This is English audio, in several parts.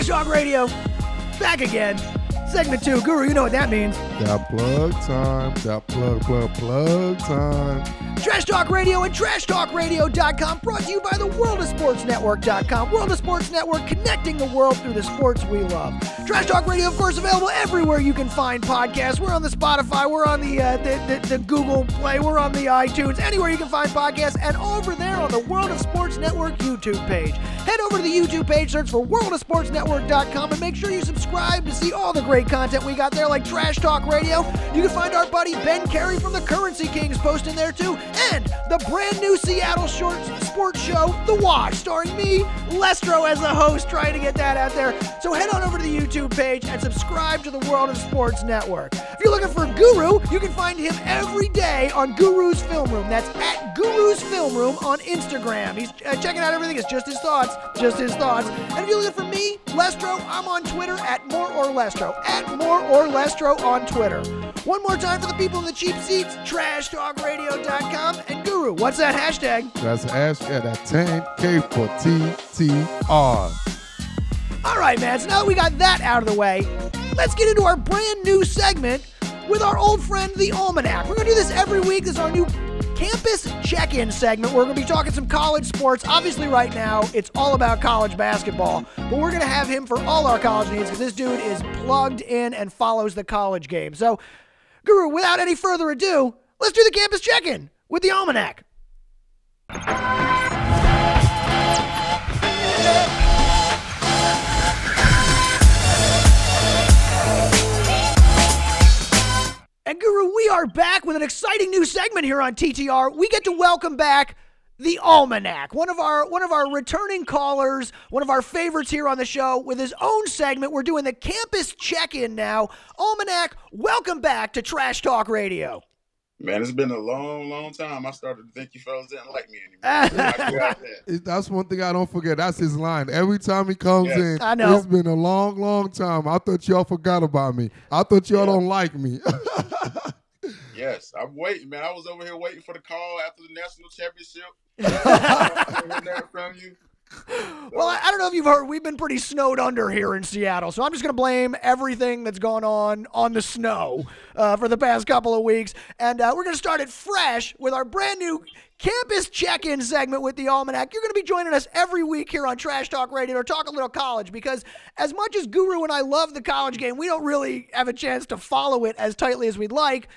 Talk Radio, back again. Segment 2. Guru, you know what that means. That plug time. That plug time. Trash Talk Radio and TrashTalkRadio.com, brought to you by the WorldOfSportsNetwork.com. World of Sports Network, connecting the world through the sports we love. Trash Talk Radio, of course, available everywhere you can find podcasts. We're on the Spotify, we're on the Google Play, we're on the iTunes, anywhere you can find podcasts, and over there on the World of Sports Network YouTube page. Head over to the YouTube page, search for WorldOfSportsNetwork.com, and make sure you subscribe to see all the great content we got there, like Trash Talk Radio. You can find our buddy Ben Carey from the Currency Kings posting there too, and the brand new Seattle sports show, The Wash, starring me, Lestro, as the host, trying to get that out there. So head on over to the YouTube page and subscribe to the World of Sports Network. If you're looking for Guru, you can find him every day on Guru's Film Room. That's at Guru's Film Room on Instagram. He's checking out everything. It's just his thoughts. And if you're looking for me, Lestro, I'm on Twitter at More or Lestro. At More or Lestro on Twitter. One more time for the people in the cheap seats, TrashTalkRadio.com. And Guru, what's that hashtag? That's the hashtag, that Tenn, K for TTR. All right, man, so now that we got that out of the way, let's get into our brand new segment with our old friend, the Almanac. We're going to do this every week. This is our new campus check-in segment. We're going to be talking some college sports. Obviously, right now, it's all about college basketball, but we're going to have him for all our college needs because this dude is plugged in and follows the college game. So, Guru, without any further ado, let's do the campus check-in with the Almanac. And Guru, we are back with an exciting new segment here on TTR. We get to welcome back the Almanac, one of our returning callers, one of our favorites here on the show with his own segment. We're doing the campus check-in now. Almanac, welcome back to Trash Talk Radio. Man, it's been a long time. I started to think you fellas didn't like me anymore. That's one thing I don't forget. That's his line. Every time he comes in, I know. It's been a long time. I thought y'all forgot about me. I thought y'all don't like me. Yes, I'm waiting, man. I was over here waiting for the call after the national championship. From you. Well, I don't know if you've heard, we've been pretty snowed under here in Seattle, so I'm just going to blame everything that's gone on the snow for the past couple of weeks. And we're going to start it fresh with our brand new campus check-in segment with the Almanac. You're going to be joining us every week here on Trash Talk Radio to talk a little college, because as much as Guru and I love the college game, we don't really have a chance to follow it as tightly as we'd like.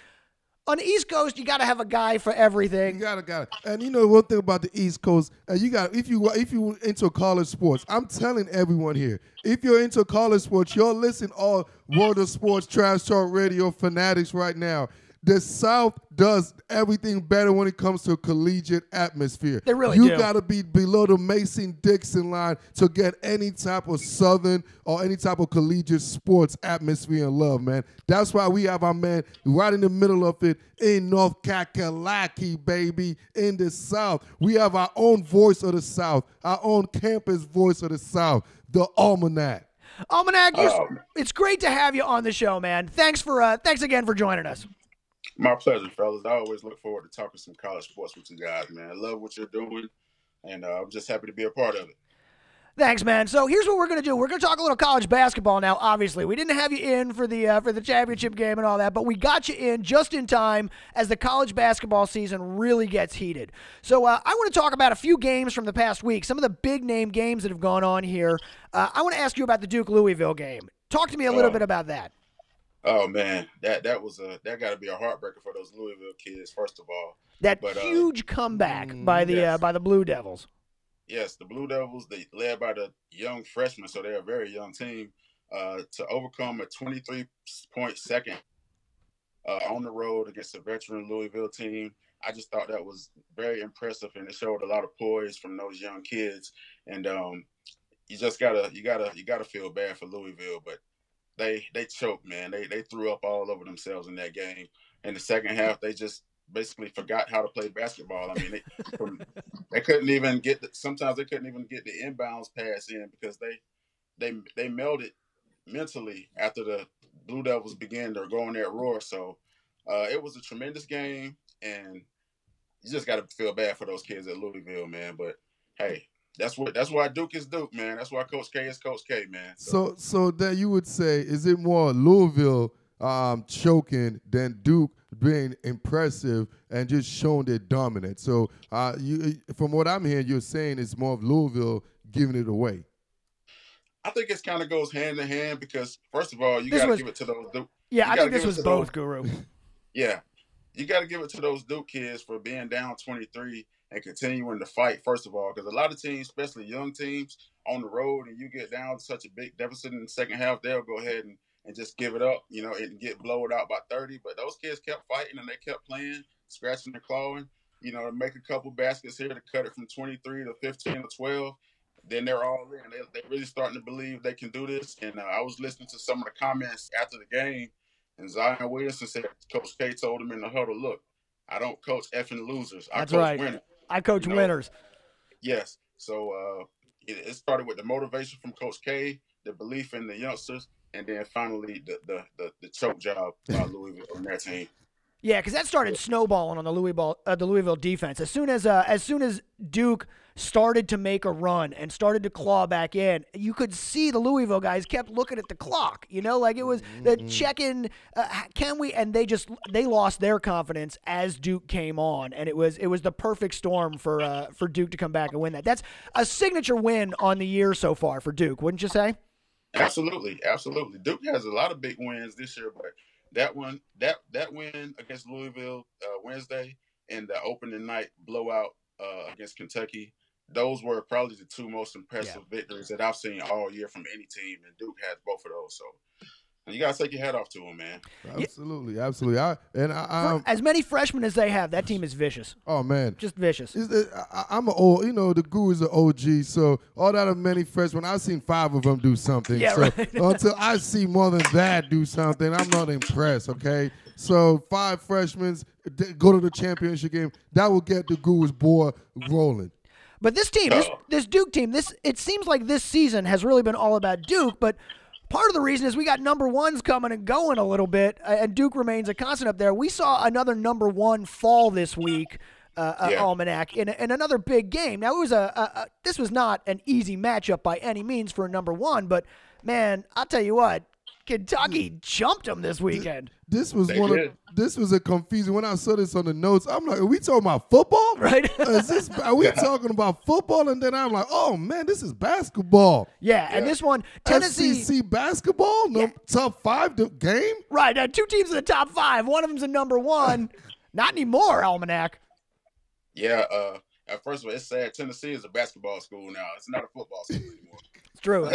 On the East Coast, you got to have a guy for everything. You got it. And you know one thing about the East Coast, you got if you into college sports, I'm telling everyone here, if you're into college sports, you're listening all World of Sports Trash Talk Radio fanatics right now. The South does everything better when it comes to collegiate atmosphere. They really do. You got to be below the Mason-Dixon line to get any type of Southern or any type of collegiate sports atmosphere and love, man. That's why we have our man right in the middle of it in North Kakalaki, baby, in the South. We have our own voice of the South, our own campus voice of the South, the Almanac. Almanac, it's great to have you on the show, man. Thanks again for joining us. My pleasure, fellas. I always look forward to talking some college sports with you guys, man. I love what you're doing, and I'm just happy to be a part of it. Thanks, man. So here's what we're going to do. We're going to talk a little college basketball now, obviously. We didn't have you in for the championship game and all that, but we got you in just in time as the college basketball season really gets heated. So I want to talk about a few games from the past week, some of the big-name games that have gone on here. I want to ask you about the Duke-Louisville game. Talk to me a little bit about that. Oh man, that got to be a heartbreaker for those Louisville kids. First of all, huge comeback by the Blue Devils. Yes, the Blue Devils, they led by the young freshmen, so they're a very young team. To overcome a 23-point second on the road against a veteran Louisville team, I just thought that was very impressive, and it showed a lot of poise from those young kids. And you just gotta feel bad for Louisville, but they choked, man. They threw up all over themselves in that game. In the second half, they just basically forgot how to play basketball. I mean, they couldn't even sometimes they couldn't even get the inbounds pass in because they melded mentally after the Blue Devils began to go on that roar. So it was a tremendous game, and you just got to feel bad for those kids at Louisville, man. But hey, That's why Duke is Duke, man. That's why Coach K is Coach K, man. So then you would say, is it more Louisville choking than Duke being impressive and just showing their dominance? So from what I'm hearing, you're saying it's more of Louisville giving it away. I think it kind of goes hand in hand because, first of all, you got to give it to those Duke. Yeah, I think this was both, Guru. Yeah. You got to give it to those Duke kids for being down 23 and continuing to fight, first of all, because a lot of teams, especially young teams, on the road and you get down to such a big deficit in the second half, they'll go ahead and just give it up, and get blown out by 30. But those kids kept fighting and they kept playing, scratching and clawing, to make a couple baskets here to cut it from 23 to 15 to 12. Then they're all in. They're really starting to believe they can do this. And I was listening to some of the comments after the game, and Zion Williamson said Coach K told him in the huddle, look, I don't coach effing losers. I coach winners. I coach winners. Yes. So it started with the motivation from Coach K, the belief in the youngsters, and then finally the choke job by Louisville on their team. Yeah, because that started snowballing on the Louisville defense. As soon as Duke started to make a run and started to claw back in, you could see the Louisville guys kept looking at the clock. Like it was the check-in. Can we? And they lost their confidence as Duke came on, and it was the perfect storm for Duke to come back and win that. That's a signature win on the year so far for Duke, wouldn't you say? Absolutely. Duke has a lot of big wins this year, but that win against Louisville Wednesday and the opening night blowout against Kentucky, those were probably the two most impressive victories that I've seen all year from any team, and Duke has both of those. So you got to take your hat off to them, man. Absolutely. For as many freshmen as they have, that team is vicious. Oh, man. Just vicious. I'm an old, the Guru is an OG, so all that many freshmen, I've seen 5 of them do something. Yeah, so right. Until I see more than that do something, I'm not impressed, okay? So 5 freshmen go to the championship game. That will get the Guru's board rolling. But this team, this Duke team, it seems like this season has really been all about Duke, but part of the reason is we got number ones coming and going a little bit, and Duke remains a constant up there. We saw another number one fall this week, Almanac, in another big game. Now, it was this was not an easy matchup by any means for a number one, but, man, I'll tell you what, Kentucky jumped them this weekend. This was a confusing. When I saw this on the notes, I'm like, are we talking about football? Right. Are we talking about football? And then I'm like, oh, man, this is basketball. Yeah, and this one, Tennessee. SEC basketball? Top 5 game? Right. 2 teams in the top 5. One of them's a number one. Not anymore, Almanac. Yeah. First of all, it's sad. Tennessee is a basketball school now. It's not a football school anymore. It's true.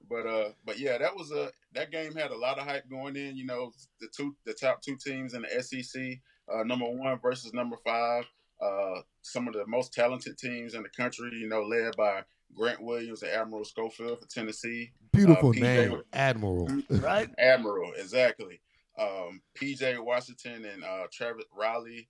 But yeah, that game had a lot of hype going in. The top 2 teams in the SEC, number 1 versus number 5. Some of the most talented teams in the country. Led by Grant Williams and Admiral Schofield for Tennessee. Beautiful name, Admiral. Right, Admiral, exactly. PJ Washington and Travis Riley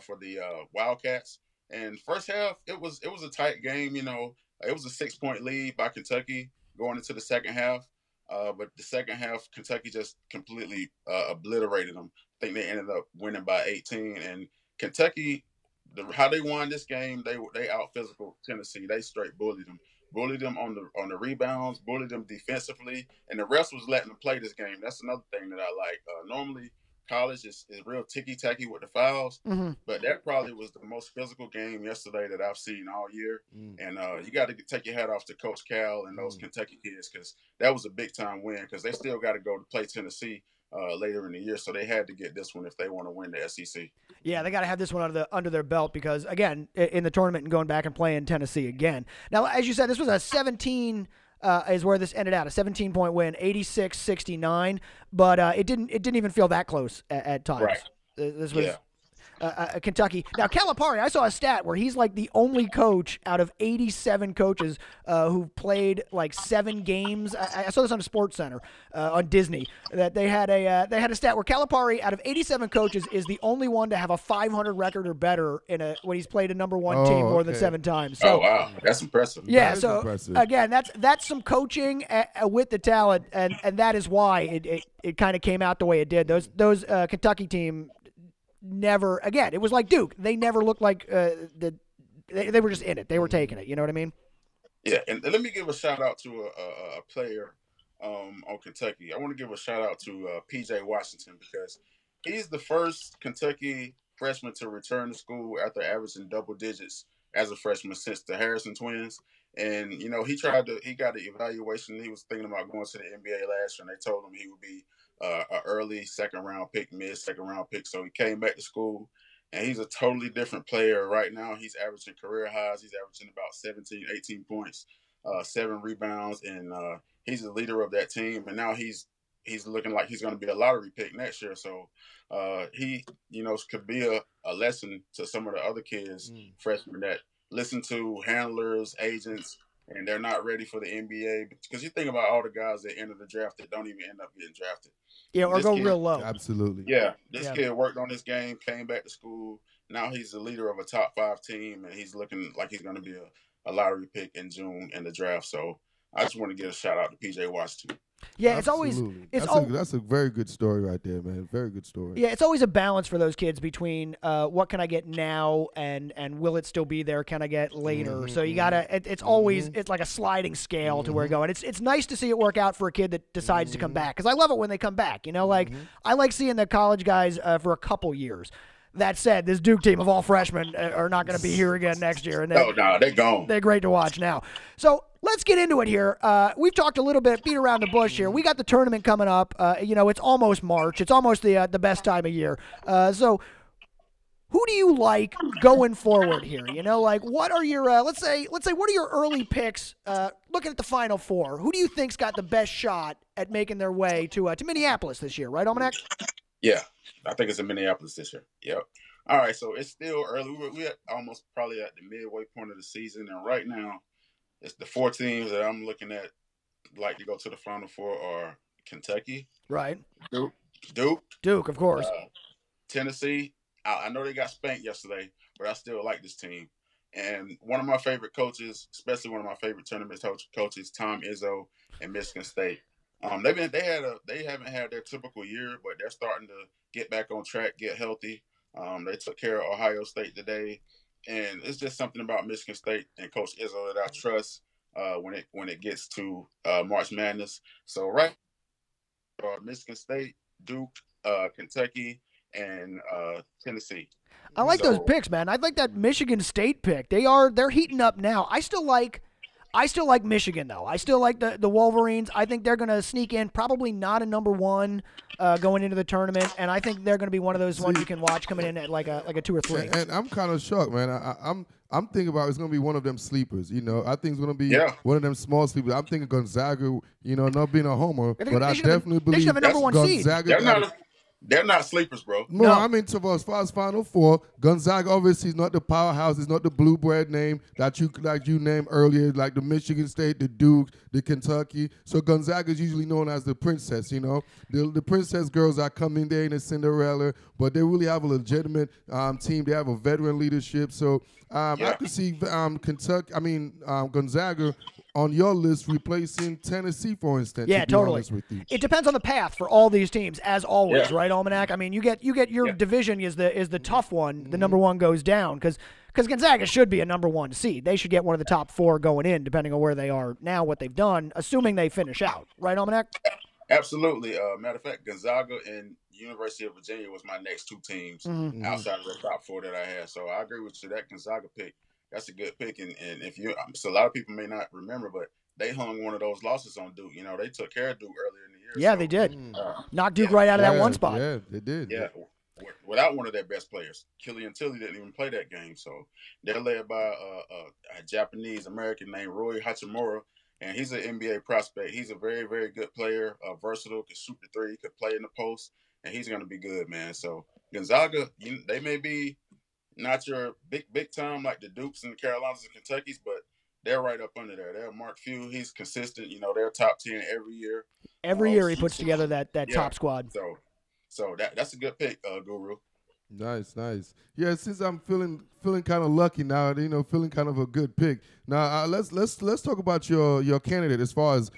for the Wildcats. And first half, it was a tight game. It was a 6-point lead by Kentucky going into the second half. But the second half, Kentucky just completely obliterated them. I think they ended up winning by 18. And Kentucky, how they won this game, they out-physical Tennessee. They straight bullied them on the rebounds, bullied them defensively, and the rest was letting them play this game. That's another thing that I like. Normally, college is real ticky-tacky with the fouls, but that probably was the most physical game yesterday that I've seen all year. And you got to take your hat off to Coach Cal and those Kentucky kids, because that was a big-time win, because they still got to go to play Tennessee later in the year, so they had to get this one if they want to win the SEC. Yeah, they got to have this one under their belt because, again, in the tournament and going back and playing Tennessee again. Now, as you said, this was a 17 is where this ended out, a 17-point win, 86-69, but it didn't even feel that close at times. Right. This was Kentucky. Now, Calipari, I saw a stat where he's like the only coach out of 87 coaches who played like 7 games. I saw this on a Sports Center on Disney, that they had a stat where Calipari, out of 87 coaches, is the only one to have a 500 record or better when he's played a number one team more than 7 times. So, oh wow, that's impressive. Yeah, that so impressive. Again, that's some coaching with the talent, and that is why it kind of came out the way it did. Those Kentucky team never, again, it was like Duke. They never looked like the they were just in it. They were taking it. You know what I mean? Yeah, and let me give a shout out to a player on Kentucky. I want to give a shout out to P.J. Washington because he's the first Kentucky freshman to return to school after averaging double digits as a freshman since the Harrison twins. And he got an evaluation. He was thinking about going to the NBA last year, and they told him he would be an early second round pick, mid second round pick. So he came back to school. And he's a totally different player right now. He's averaging career highs. He's averaging about 17, 18 points, 7 rebounds, and he's the leader of that team. And now he's looking like he's going to be a lottery pick next year. So he, could be a lesson to some of the other kids, freshmen that listen to handlers, agents, and they're not ready for the NBA. Because you think about all the guys that enter the draft that don't even end up getting drafted. Yeah, or go real low. Absolutely. Yeah, this kid worked on this game, came back to school. Now he's the leader of a top 5 team, and he's looking like he's going to be a lottery pick in June in the draft. So I just want to give a shout out to P.J. Washington. Yeah, Absolutely. That's a very good story right there, man. Very good story. Yeah, it's always a balance for those kids between what can I get now and will it still be there? Can I get later? So you gotta. It's always it's like a sliding scale to where you're going. It's nice to see it work out for a kid that decides to come back because I love it when they come back. Like I like seeing the college guys for a couple years. That said, this Duke team of all freshmen are not going to be here again next year. And no, they're gone. They're great to watch now. So let's get into it here. We've talked a little bit, beat around the bush here. We got the tournament coming up. It's almost March. It's almost the best time of year. So who do you like going forward here? What are your let's say what are your early picks? Looking at the Final Four, who do you think's got the best shot at making their way to Minneapolis this year? Right, Almanac? Yeah, I think it's in Minneapolis this year. Yep. All right, so it's still early. We're almost probably at the midway point of the season, and right now, it's the 4 teams that I'm looking at like to go to the Final Four are Kentucky, right? Duke, of course. Tennessee. I know they got spanked yesterday, but I still like this team. And one of my favorite coaches, especially one of my favorite tournament coaches, Tom Izzo and Michigan State. They haven't had their typical year, but they're starting to get back on track, get healthy. They took care of Ohio State today, and it's just something about Michigan State and Coach Izzo that I trust when it gets to March Madness. So Michigan State, Duke, Kentucky, and Tennessee. I like those picks, man. I like that Michigan State pick. They're heating up now. I still like Michigan, though. I still like the Wolverines. I think they're going to sneak in, probably not a number 1 going into the tournament, and I think they're going to be one of those ones you can watch coming in at like a 2 or 3. And I'm kind of shocked, man. I'm thinking about it's going to be one of them sleepers. I think it's going to be one of them small sleepers. I'm thinking Gonzaga. Not being a homer, but I definitely believe they should have a number 1 Gonzaga. seed. They're not sleepers, bro. No, I mean, as far as Final Four, Gonzaga obviously is not the powerhouse. It's not the blue bread name that you named earlier, like the Michigan State, the Duke, the Kentucky. So Gonzaga is usually known as the princess, The princess girls are coming there in a Cinderella, but they really have a legitimate team. They have a veteran leadership. So I could see Gonzaga on your list replacing Tennessee, for instance. Yeah, totally. With you. It depends on the path for all these teams, as always, right, Almanac? I mean, you get your division is the tough one. The number 1 goes down because Gonzaga should be a number 1 seed. They should get one of the top 4 going in, depending on where they are now, what they've done, assuming they finish out. Right, Almanac? Absolutely. Matter of fact, Gonzaga and University of Virginia was my next 2 teams outside of the top 4 that I had. So I agree with you. That Gonzaga pick, that's a good pick. And if so a lot of people may not remember, but they hung one of those losses on Duke. They took care of Duke earlier in the year. Yeah, they did. Knocked Duke right out of that one spot. Yeah, they did. Yeah, without one of their best players. Killian Tilly didn't even play that game. So they're led by a Japanese-American named Rui Hachimura, and he's an NBA prospect. He's a very, very good player, versatile, can shoot the 3, could play in the post, and he's going to be good, man. So Gonzaga, they may be not your big time like the Dukes and the Carolinas and Kentuckys, but they're right up under there. They're Mark Few. He's consistent. They're top 10 every year. Every year he puts together that top squad. So that's a good pick, Guru. Nice, nice. Yeah, since I'm feeling kind of lucky now, feeling kind of a good pick. Now let's talk about your candidate as far as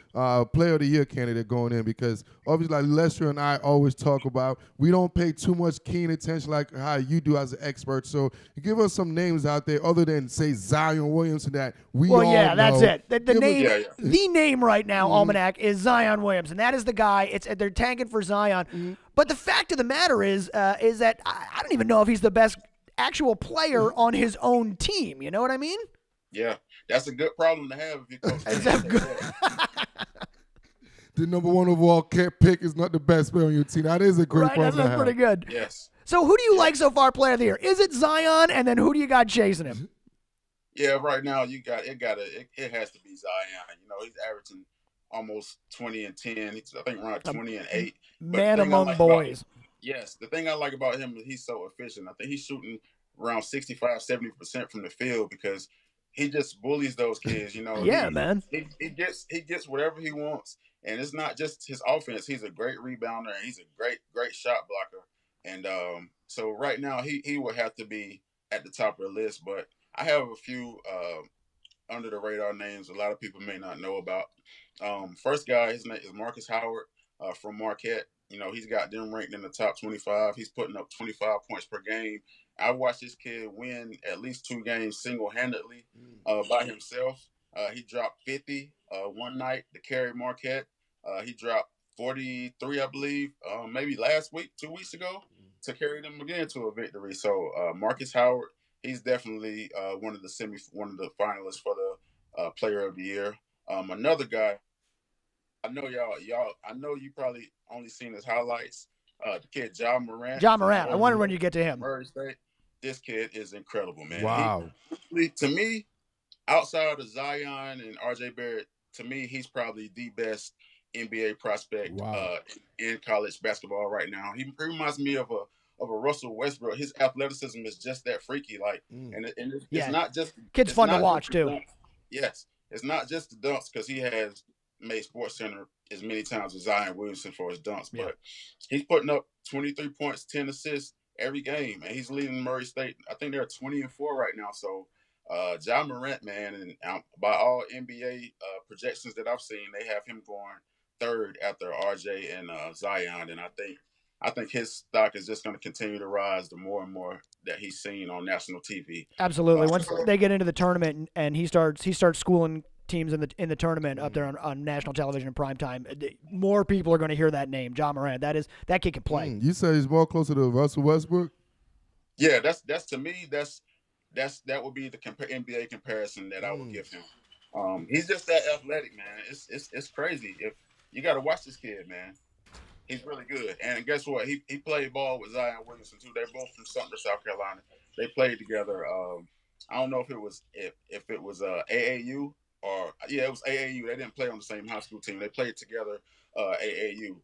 player of the year candidate going in, because obviously like Lester and I always talk about, we don't pay too much keen attention like how you do as an expert. So give us some names out there other than say Zion Williamson that we all know. Well, yeah, that's it. The name right now, Almanac, is Zion Williamson. That is the guy. They're tanking for Zion. But the fact of the matter is that I don't even know if he's the best actual player on his own team. You know what I mean? Yeah, that's a good problem to have if you coach. The number one overall pick is not the best player on your team. That is a great problem to have. That's pretty good. Yes. So who do you like so far player of the year? Is it Zion, and then who do you got chasing him? Yeah, right now it has to be Zion. He's averaging almost 20 and 10. He's, I think, around 20 and 8. Man among boys. Yes, the thing I like about him is he's so efficient. I think he's shooting around 65-70% from the field because he just bullies those kids. Yeah, man. He gets whatever he wants, and it's not just his offense. He's a great rebounder, and he's a great shot blocker. And so right now he would have to be at the top of the list. But I have a few under the radar names a lot of people may not know about. First guy, his name is Marcus Howard from Marquette. He's got them ranked in the top 25. He's putting up 25 points per game. I watched this kid win at least 2 games single-handedly by himself. He dropped 50 one night to carry Marquette. He dropped 43, I believe, maybe last week, 2 weeks ago, to carry them again to a victory. So Marcus Howard, he's definitely one of the finalists for the Player of the Year. Another guy, I know you probably only seen his highlights. The kid John Morant. I wonder when you get to him. Murray State. This kid is incredible, man. Wow. To me, outside of Zion and RJ Barrett, to me, he's probably the best NBA prospect in college basketball right now. He reminds me of a Russell Westbrook. His athleticism is just that freaky. It's not just kid's fun to watch too. Yes, it's not just the dunks because he has made SportsCenter as many times as Zion Williamson for his dunks, but he's putting up 23 points, 10 assists every game, and he's leading Murray State. I think they're 20-4 right now. So, John Morant, man, and by all NBA projections that I've seen, they have him going third after RJ and Zion, and I think his stock is just going to continue to rise the more and more that he's seen on national TV. Absolutely. Once they get into the tournament and he starts schooling teams in the tournament up there on national television in prime time, more people are going to hear that name, John Morant. That kid can play. You say he's more closer to Russell Westbrook? Yeah, that's to me that would be the NBA comparison that I would give him. He's just that athletic, man. It's crazy. If you got to watch this kid, man. He's really good. And guess what? He played ball with Zion Williamson too. They're both from Sumter, South Carolina. They played together. I don't know if it was AAU. It was AAU. They didn't play on the same high school team. They played together AAU.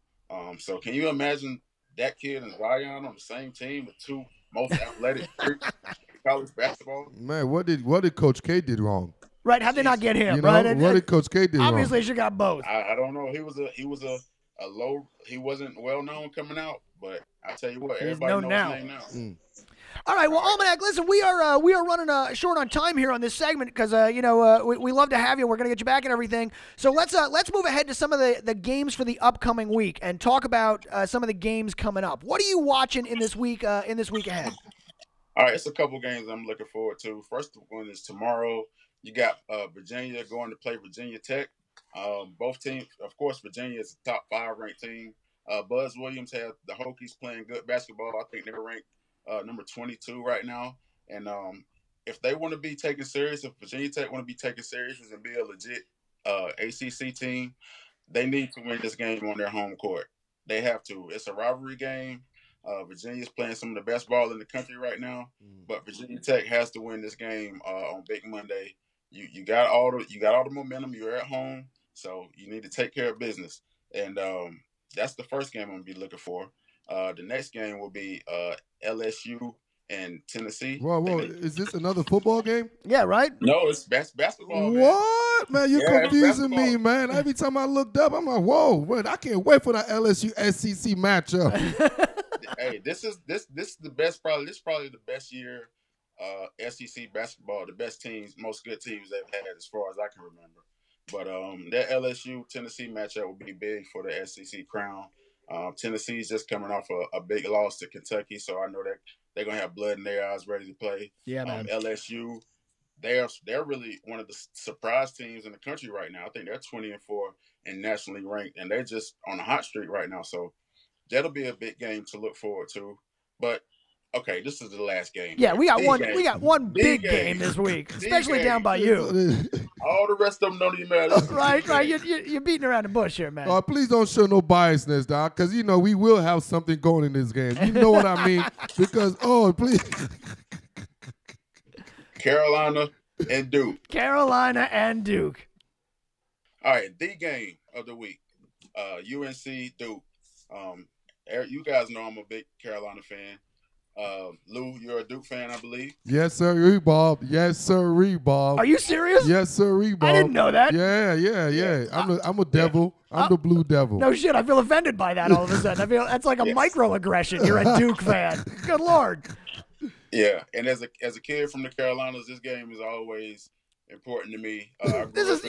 So can you imagine that kid and Zion on the same team, the two most athletic freaks in college basketball? Man, what did Coach K did wrong? Right? How'd they not get him? Right? What did Coach K did wrong? Obviously, she got both. I don't know. He was a low. He wasn't well known coming out, but I tell you what, everybody knows his name now. All right, well, Almanac, listen, we are running short on time here on this segment because we love to have you. We're going to get you back and everything. So let's move ahead to some of the games for the upcoming week and talk about some of the games coming up. What are you watching in this week ahead? All right, it's a couple games I'm looking forward to. First one is tomorrow. You got Virginia going to play Virginia Tech. Both teams, of course, Virginia is a top 5 ranked team. Buzz Williams has the Hokies playing good basketball. I think they're ranked number 22 right now. And if they want to be taken serious, if Virginia Tech want to be taken serious and be a legit ACC team, they need to win this game on their home court. They have to. It's a rivalry game. Virginia's playing some of the best ball in the country right now, but Virginia Tech has to win this game on Big Monday. You got all the momentum. You're at home, so you need to take care of business. And that's the first game I'm gonna be looking for. The next game will be LSU and Tennessee. Whoa! Is this another football game? Yeah, right. No, it's basketball. Man. What, man? You're confusing me, man. Every time I looked up, I'm like, whoa! I can't wait for that LSU SEC matchup. hey, this is the best. This is probably the best year. SEC basketball, the best teams, most good teams they've had as far as I can remember. But that LSU Tennessee matchup will be big for the SEC crown. Tennessee's just coming off a big loss to Kentucky, so I know that they're gonna have blood in their eyes, ready to play. Yeah, man. LSU, they're really one of the surprise teams in the country right now. I think they're 20-4 and nationally ranked, and they're just on a hot streak right now. So that'll be a big game to look forward to. But okay, this is the last game. Yeah, we got big one. Game. We got one big game this week, especially down by you. All the rest of them don't even matter. Right. You're beating around the bush here, man. Please don't show no biasness, Doc, because we will have something going in this game. You know what I mean? Because please. Carolina and Duke. Carolina and Duke. All right, the game of the week. UNC Duke. You guys know I'm a big Carolina fan. Lou, you're a Duke fan, I believe. Yes, sir, Bob. Yes, sir, Bob. Are you serious? Yes, sir, Bob. I didn't know that. Yeah. I'm a devil. I'm the blue devil. No shit. I feel offended by that all of a sudden. I feel that's like a microaggression. You're a Duke fan. Good Lord. Yeah, and as a kid from the Carolinas, this game is always important to me. This is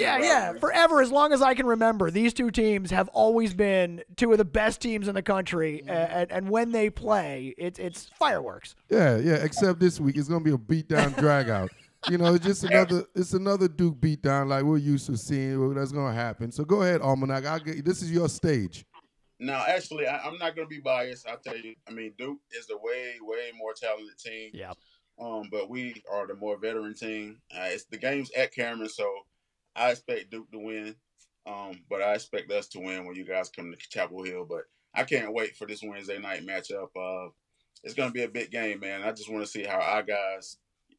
forever, as long as I can remember. These two teams have always been two of the best teams in the country, and when they play, it's fireworks. Yeah. Except this week, it's gonna be a beat down, drag out. It's just another Duke beat down like we're used to seeing. That's gonna happen. So go ahead, Almanac. This is your stage. Now, actually, I'm not gonna be biased. I'll tell you. I mean, Duke is the way more talented team. Yeah. But we are the more veteran team. It's the game's at Cameron, so I expect Duke to win. But I expect us to win when you guys come to Chapel Hill. But I can't wait for this Wednesday night matchup. It's going to be a big game, man. I just want to see how our guys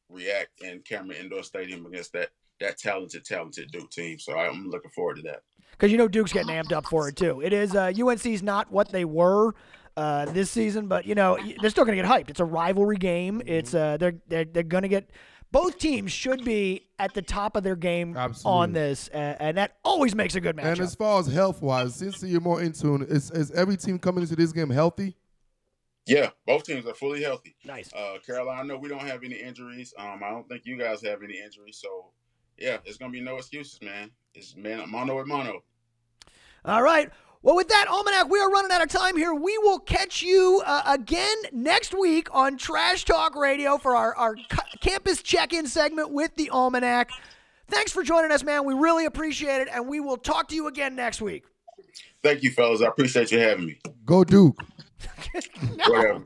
react in Cameron Indoor Stadium against that talented Duke team. So I'm looking forward to that. Because Duke's getting amped up for it too. It is UNC's not what they were this season, but they're still going to get hyped. It's a rivalry game. It's they're going to get. Both teams should be at the top of their game on this, and that always makes a good matchup. And as far as health-wise, since you're more in tune, is every team coming into this game healthy? Yeah, both teams are fully healthy. Nice. Carolina, we don't have any injuries. I don't think you guys have any injuries. So, yeah, it's going to be no excuses, man. It's mano a mano. All right. Well, with that, Almanac, we are running out of time here. We will catch you again next week on Trash Talk Radio for our campus check-in segment with the Almanac. Thanks for joining us, man. We really appreciate it, and we will talk to you again next week. Thank you, fellas. I appreciate you having me. Go Duke. Whatever.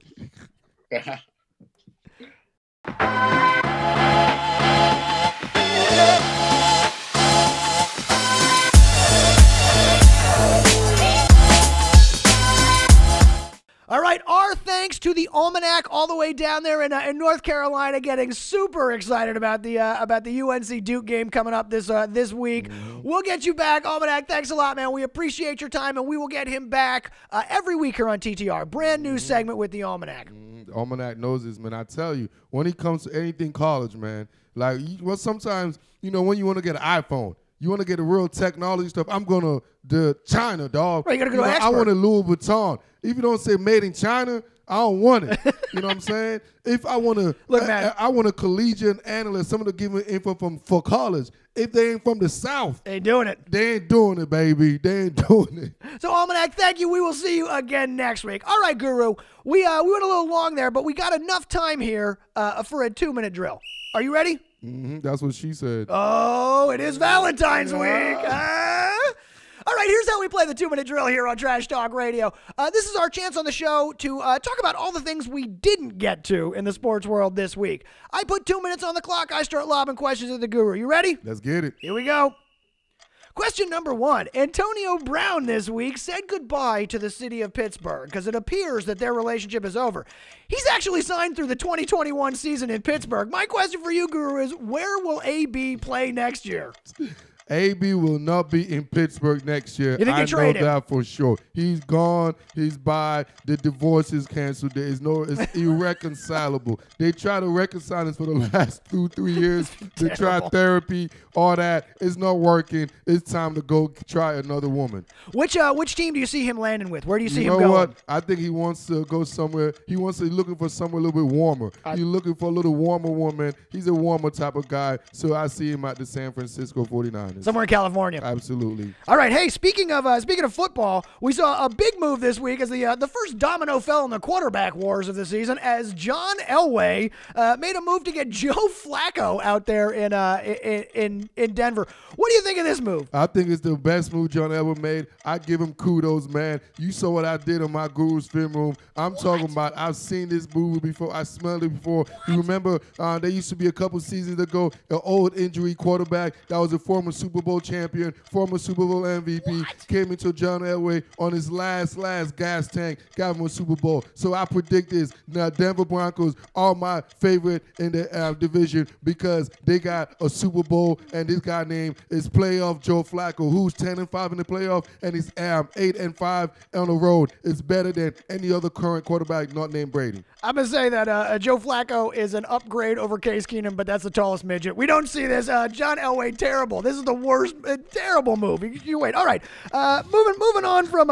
All right, our thanks to the Almanac all the way down there in North Carolina, getting super excited about the UNC Duke game coming up this week. We'll get you back, Almanac. Thanks a lot, man. We appreciate your time, and we will get him back every week here on TTR. Brand new segment with the Almanac. Almanac knows this, man. I tell you, when it comes to anything college, man, like sometimes when you want to get an iPhone. You want to get a real technology stuff, I'm going to China, dog. Right, you got to go to expert. I want a Louis Vuitton. If you don't say made in China, I don't want it. You know what I'm saying? If I want to, I want a collegiate analyst, someone to give me info for college. If they ain't from the South. They ain't doing it. They ain't doing it, baby. They ain't doing it. So, Almanac, thank you. We will see you again next week. All right, Guru. We went a little long there, but we got enough time here for a 2-minute drill. Are you ready? That's what she said. Oh, it is Valentine's week. All right, here's how we play the 2-minute drill here on Trash Talk Radio. This is our chance on the show to talk about all the things we didn't get to in the sports world this week. I put 2 minutes on the clock. I start lobbing questions at the Guru. You ready? Let's get it. Here we go. Question number 1. Antonio Brown this week said goodbye to the city of Pittsburgh because it appears that their relationship is over. He's actually signed through the 2021 season in Pittsburgh. My question for you, Guru, is where will AB play next year? AB will not be in Pittsburgh next year. You think I they trade know him? that for sure. He's gone. He's by. The divorce is canceled. It's irreconcilable. They try to reconcile this for the last 2-3 years. They try therapy, all that. It's not working. It's time to go try another woman. Which team do you see him landing with? Where do you see him You going? know what? I think he wants to go somewhere. He's looking for somewhere a little bit warmer. He's looking for a little warmer woman. He's a warmer type of guy. So I see him at the San Francisco 49ers. Somewhere in California. Absolutely. All right. Hey, speaking of football, we saw a big move this week as the first domino fell in the quarterback wars of the season as John Elway made a move to get Joe Flacco out there in Denver. What do you think of this move? I think it's the best move John ever made. I give him kudos, man. You saw what I did in my Guru's film room. I'm talking about I've seen this movie before. I smelled it before. You remember there used to be a couple seasons ago an old injury quarterback that was a former Super Bowl champion, former Super Bowl MVP, came into John Elway on his last gas tank, got him a Super Bowl. So I predict this. Now, Denver Broncos are my favorite in the division because they got a Super Bowl, and this guy named is playoff Joe Flacco, who's 10-5 in the playoff, and he's 8-5 on the road. It's better than any other current quarterback not named Brady. I'm going to say that Joe Flacco is an upgrade over Case Keenum, but that's the tallest midget. We don't see this. John Elway, terrible. This is the worst, terrible move. You wait. All right. Moving on from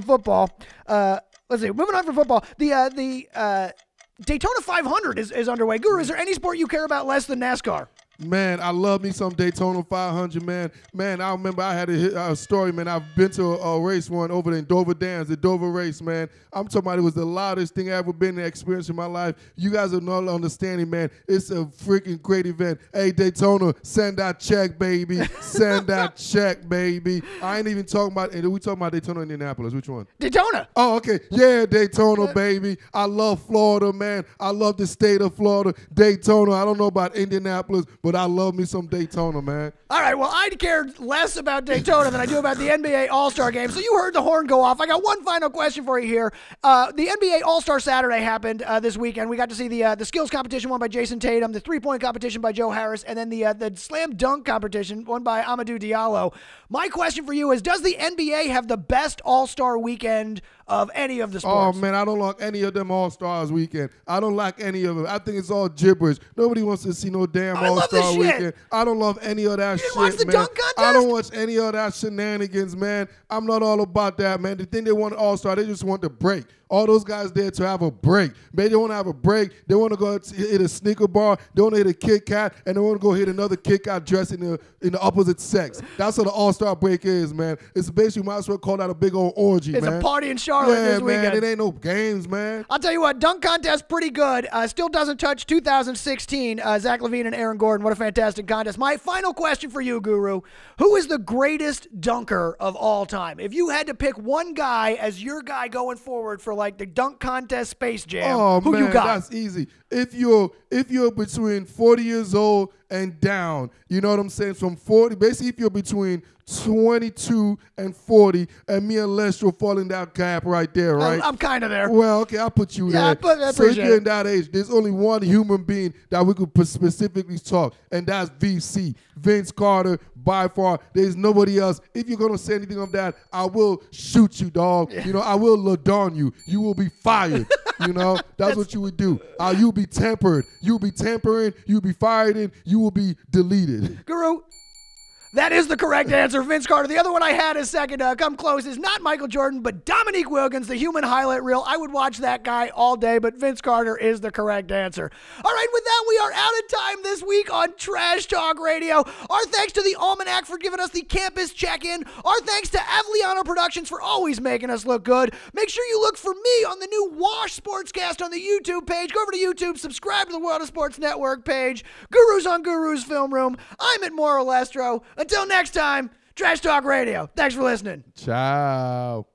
football. Let's see. Moving on from football. The Daytona 500 is underway. Guru, is there any sport you care about less than NASCAR? Man, I love me some Daytona 500, man. Man, I remember I had a story, man. I've been to a race one over in Dover Downs, the Dover race, man. I'm talking about it was the loudest thing I ever been to experience in my life. You guys are not understanding, man. It's a freaking great event. Hey, Daytona, send that check, baby. Send that check, baby. I ain't even talking about, and we talking about Daytona, Indianapolis. Which one? Daytona. Oh, okay. Yeah, Daytona, baby. I love Florida, man. I love the state of Florida. Daytona. I don't know about Indianapolis, but I love me some Daytona, man. All right, well, I cared less about Daytona than I do about the NBA All-Star Game. So you heard the horn go off. I got one final question for you here. The NBA All-Star Saturday happened this weekend. We got to see the skills competition won by Jason Tatum, the three-point competition by Joe Harris, and then the slam dunk competition won by Amadou Diallo. My question for you is, does the NBA have the best All-Star weekend of any of the sports? Oh, man, I don't like any of them All-Stars weekend. I don't like any of them. I think it's all gibberish. Nobody wants to see no damn All-Star weekend. I don't love any of that shit, watch the man. dunk contest? I don't watch any of that shenanigans, man. I'm not all about that, man. The thing they want All-Star, they just want to break. All those guys there to have a break. Maybe they want to have a break. They want to go hit a sneaker bar. They want to hit a Kit Kat, and they want to go hit another Kit Kat dressed in the opposite sex. That's what the All-Star break is, man. It's basically, might as well call that a big old orgy, man. It's a party in Charlotte this weekend. Man, it ain't no games, man. I'll tell you what, dunk contest pretty good. Still doesn't touch 2016. Zach LaVine and Aaron Gordon. What a fantastic contest. My final question for you, Guru. Who is the greatest dunker of all time? If you had to pick one guy as your guy going forward for like the dunk contest Space Jam, who you got? That's easy. If you're between 40 years old and down, you know what I'm saying? From 40, basically if you're between 22 and 40, and me and Lestro fall in that gap right there, right? I'm kind of there. Well, okay, I'll put you there. So if you're in that age, there's only one human being that we could specifically talk, and that's VC, Vince Carter, by far. There's nobody else. If you're going to say anything of that, I will shoot you, dog. You know, I will ladon you. You will be fired. You know, that's what you would do. You'll be tempered. You'll be tempering. You'll be fired, and you will be deleted. Guru, that is the correct answer, Vince Carter. The other one I had as second, come close, is not Michael Jordan, but Dominique Wilkins, the human highlight reel. I would watch that guy all day, but Vince Carter is the correct answer. All right, with that, we are out of time this week on Trash Talk Radio. Our thanks to the Almanac for giving us the campus check-in. Our thanks to Avliano Productions for always making us look good. Make sure you look for me on the new Wash Sportscast on the YouTube page. Go over to YouTube, subscribe to the World of Sports Network page. Gurus on Guru's Film Room. I'm at Mauro Lestro. Until next time, Trash Talk Radio. Thanks for listening. Ciao.